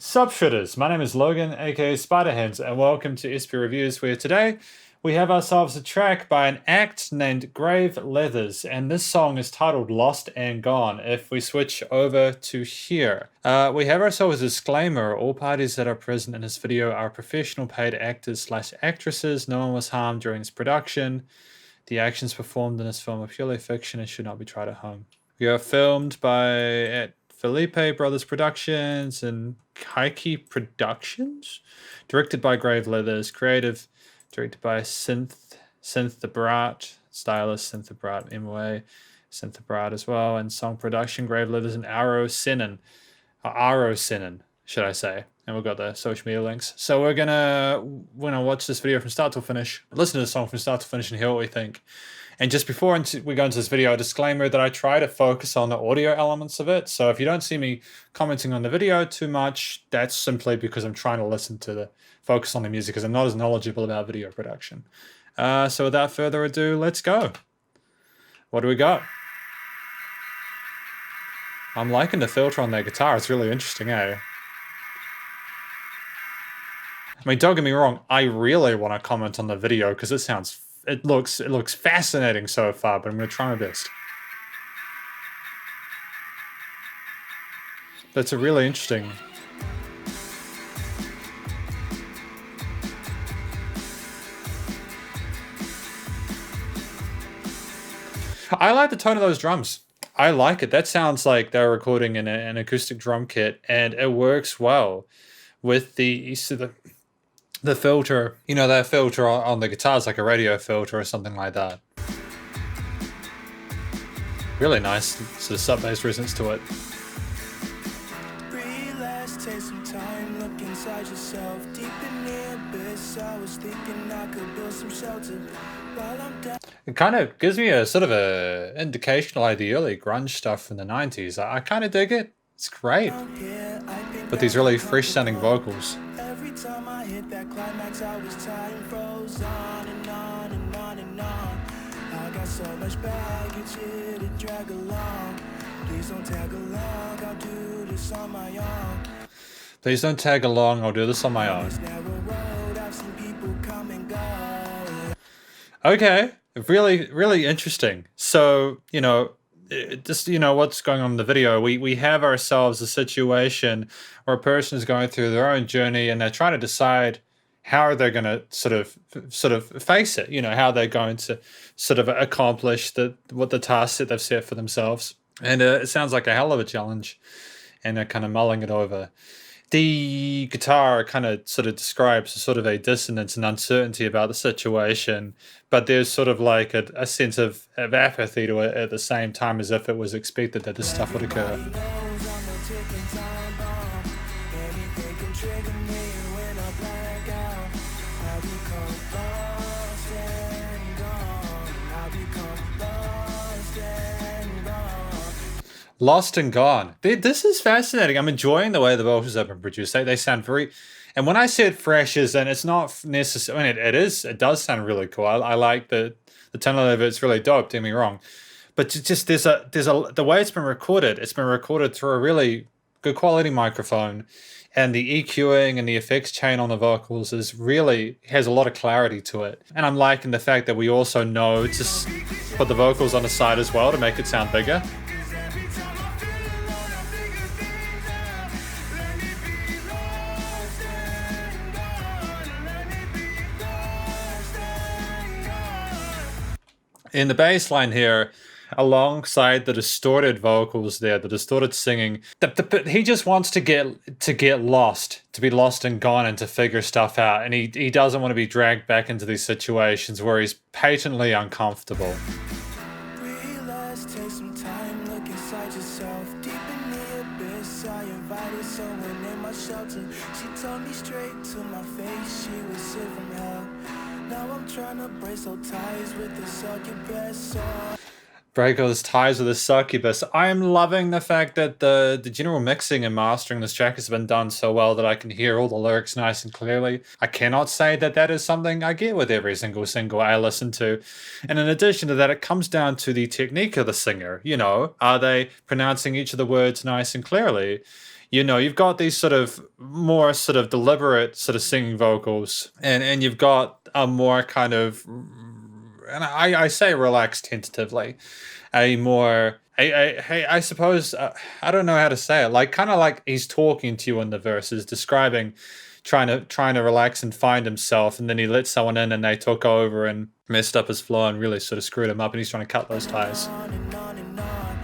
Sup shitters, my name is Logan aka Spiderhands and welcome to SP Reviews, where today we have ourselves a track by an act named Grave Leathers, and this song is titled Lost and Gone. If we switch over to here, we have ourselves a disclaimer: all parties that are present in this video are professional paid actors/actresses. No one was harmed during its production. The actions performed in this film are purely fiction and should not be tried at home. We are filmed by Felipe Brothers Productions and catchy Productions. Directed by Grave Leathers. Creative directed by Synth the Brat. Stylist Synth the Brat, MOA. Synth the Brat as well. And song production Grave Leathers and Aro Sinan, should I say. And we've got the social media links. So we're gonna watch this video from start to finish, listen to the song from start to finish and hear what we think. And just before we go into this video, a disclaimer that I try to focus on the audio elements of it. So if you don't see me commenting on the video too much, that's simply because I'm trying to focus on the music, because I'm not as knowledgeable about video production. So without further ado, let's go. What do we got? I'm liking the filter on their guitar. It's really interesting, eh? I mean, don't get me wrong, I really want to comment on the video because it looks fascinating so far, but I'm going to try my best. That's a really interesting. I like the tone of those drums. I like it. That sounds like they're recording in an acoustic drum kit, and it works well with the filter. You know, that filter on the guitar is like a radio filter or something like that. Really nice sort of sub-bass resonance to it. Take some time, look inside yourself, deep in the abyss. I was thinking I could build some shelter while I'm down. It kind of gives me a sort of a indication of like the early grunge stuff from the 90s. I kind of dig it. It's great. With these really fresh sounding vocals. Every time I hit that climax, I was time froze on and on and on and on. I got so much baggage here to drag along. Please don't tag along, I'll do this on my own. Please don't tag along, I'll do this on my own. Okay, really, really interesting. So, you know, just, you know, what's going on in the video, we have ourselves a situation where a person is going through their own journey and they're trying to decide how they're going to sort of face it, you know, how they're going to sort of accomplish what the task that they've set for themselves. And it sounds like a hell of a challenge, and they're kind of mulling it over. The guitar kind of sort of describes sort of a dissonance and uncertainty about the situation, but there's sort of like a sense of apathy to it at the same time, as if it was expected that this stuff would occur. Lost and Gone. This is fascinating. I'm enjoying the way the vocals have been produced. They sound very, and when I said fresh, and it's not necessarily, I mean, it does sound really cool. I like the tone of it. It's really dope. Don't get me wrong, but just the way it's been recorded. It's been recorded through a really good quality microphone, and the EQing and the effects chain on the vocals has a lot of clarity to it. And I'm liking the fact that we also know to put the vocals on the side as well to make it sound bigger. In the bass line here, alongside the distorted vocals there, the distorted singing, he just wants to get lost, to be lost and gone, and to figure stuff out. And he doesn't want to be dragged back into these situations where he's patently uncomfortable. Realize, take some time, look inside yourself, deep in the abyss. I invited someone in my shelter. She told me straight to my face she was sick from hell. Now I'm trying to break those ties with the succubus. Break those ties with the succubus. I am loving the fact that the general mixing and mastering this track has been done so well that I can hear all the lyrics nice and clearly. I cannot say that is something I get with every single I listen to. And in addition to that, it comes down to the technique of the singer. You know, are they pronouncing each of the words nice and clearly? You know, you've got these sort of more sort of deliberate sort of singing vocals, and you've got a more kind of, and I say relaxed tentatively, a more I suppose I don't know how to say it, like kind of like he's talking to you in the verses, describing trying to relax and find himself, and then he let someone in and they took over and messed up his flow and really sort of screwed him up, and he's trying to cut those ties. On and on and on.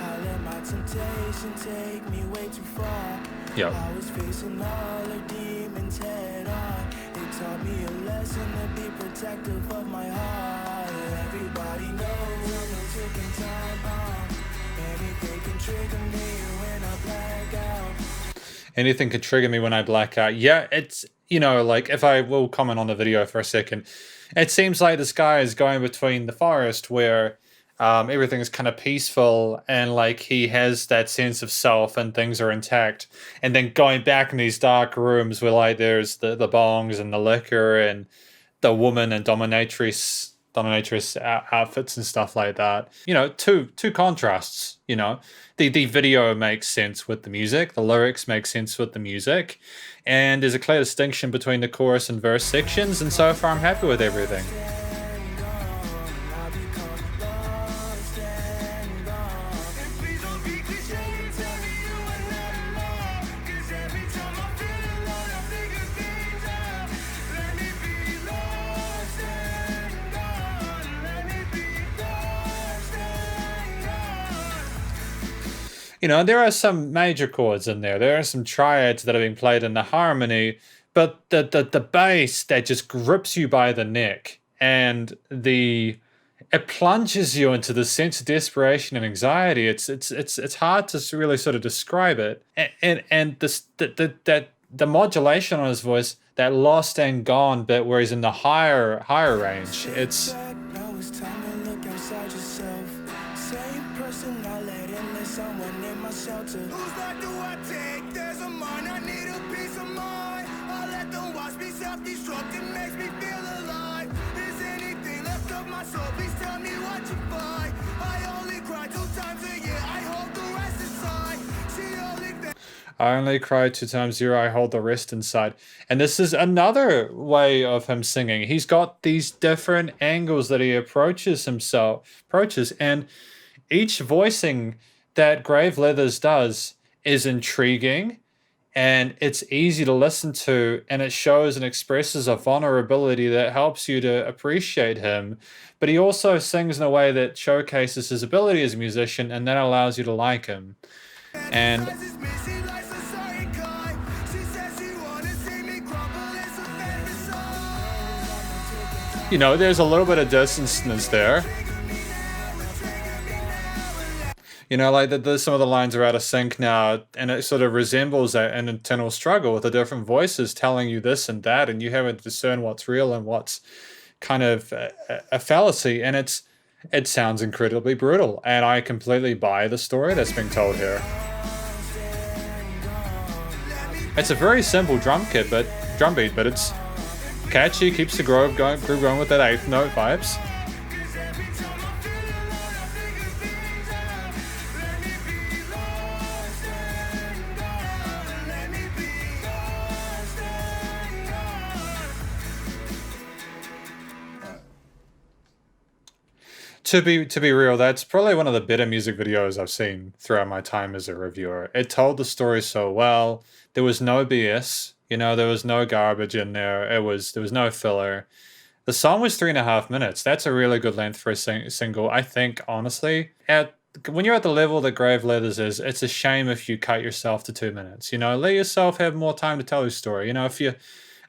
I let my temptation take me way too far. Yep. I was facing all the demons head on. They taught me a lesson to be protective of my heart. Everybody knows I'm no ticking time bomb. Anything can trigger me when I black out. Anything could trigger me when I black out. Yeah, it's, like, if I will comment on the video for a second, it seems like this guy is going between the forest where everything is kind of peaceful and like he has that sense of self and things are intact, and then going back in these dark rooms where like there's the bongs and the liquor and the woman and dominatrix outfits and stuff like that. Two contrasts. The video makes sense with the music, the lyrics make sense with the music, and there's a clear distinction between the chorus and verse sections, and so far I'm happy with everything. There are some major chords in there. There are some triads that are being played in the harmony, but the bass that just grips you by the neck, and it plunges you into the sense of desperation and anxiety. It's hard to really sort of describe it. And the modulation on his voice, that lost and gone bit where he's in the higher range. It's Now it's time to look outside yourself. Same person I let in, let someone in my shelter. Whose life do I take? There's a mine, I need a peace of mind. I let them watch me self-destruct, it makes me feel alive. Is anything left of my soul? Please tell me what you find. I only cry 2 times a year, I hold the rest inside. She only I only cry 2 times a year, I hold the rest inside. And this is another way of him singing. He's got these different angles that he approaches, and each voicing that Grave Leathers does is intriguing, and it's easy to listen to, and it shows and expresses a vulnerability that helps you to appreciate him. But he also sings in a way that showcases his ability as a musician, and that allows you to like him. And there's a little bit of dissonance there. Like some of the lines are out of sync now, and it sort of resembles an internal struggle with the different voices telling you this and that, and you have to discern what's real and what's kind of a fallacy, and it sounds incredibly brutal, and I completely buy the story that's being told here. It's a very simple drum beat, but it's catchy, keeps the groove going with that 8th note vibes. To be real, that's probably one of the better music videos I've seen throughout my time as a reviewer. It told the story so well. There was no BS. There was no garbage in there. There was no filler. The song was 3.5 minutes. That's a really good length for a single. I think, honestly, when you're at the level that Grave Leathers is, it's a shame if you cut yourself to 2 minutes. Let yourself have more time to tell your story. If you're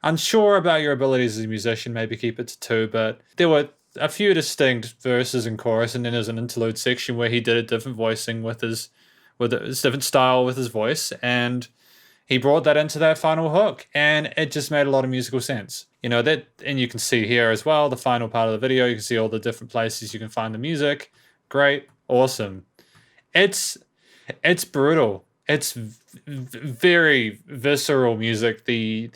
unsure about your abilities as a musician, maybe keep it to 2. But there were a few distinct verses and chorus, and then there's an interlude section where he did a different voicing with his different style with his voice, and he brought that into that final hook, and it just made a lot of musical sense. That, and you can see here as well, the final part of the video, you can see all the different places you can find the music. Great, awesome. It's brutal, it's very visceral music. The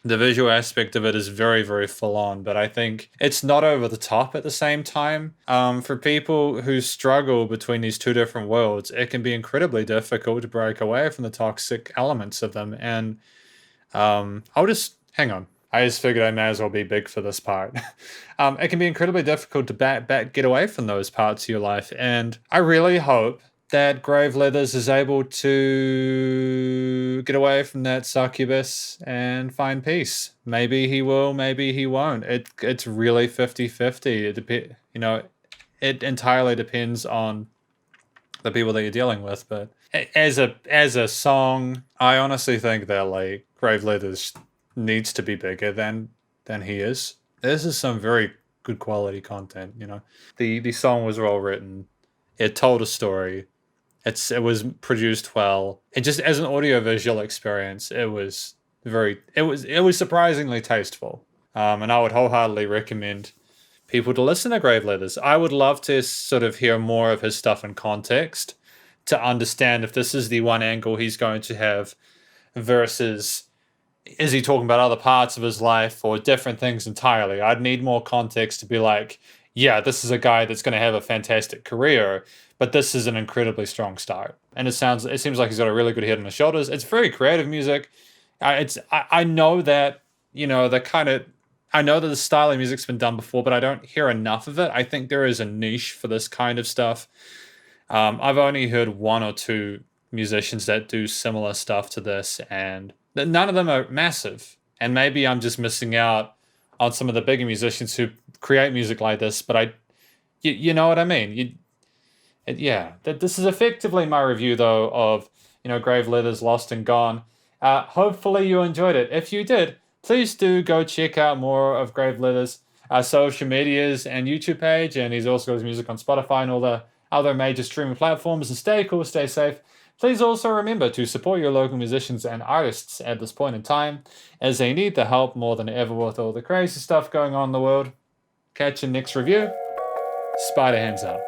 visual aspect of it is very, very full on, but I think it's not over the top at the same time. For people who struggle between these two different worlds, it can be incredibly difficult to break away from the toxic elements of them. And I'll just hang on. I just figured I may as well be big for this part. It can be incredibly difficult to get away from those parts of your life, and I really hope that Grave Leathers is able to get away from that succubus and find peace. Maybe he will, maybe he won't. It's really 50-50. It entirely depends on the people that you're dealing with. But as a song, I honestly think that like Grave Leathers needs to be bigger than he is. This is some very good quality content. The song was well written. It told a story. It was produced well. And just as an audiovisual experience, it was surprisingly tasteful. And I would wholeheartedly recommend people to listen to Grave Leathers. I would love to sort of hear more of his stuff in context to understand if this is the one angle he's going to have versus is he talking about other parts of his life or different things entirely. I'd need more context to be like, yeah, this is a guy that's going to have a fantastic career, but this is an incredibly strong start. And it seems like he's got a really good head on his shoulders. It's very creative music. I know that, I know that the style of music's been done before, but I don't hear enough of it. I think there is a niche for this kind of stuff. I've only heard one or two musicians that do similar stuff to this, and none of them are massive. And maybe I'm just missing out on some of the bigger musicians who create music like this, but you know what I mean? This is effectively my review, though, of, Grave Leathers, Lost and Gone. Hopefully you enjoyed it. If you did, please do go check out more of Grave Leathers' social medias and YouTube page, and he's also got his music on Spotify and all the other major streaming platforms. And stay cool, stay safe. Please also remember to support your local musicians and artists at this point in time, as they need the help more than ever with all the crazy stuff going on in the world. Catch you next review. Spider hands out.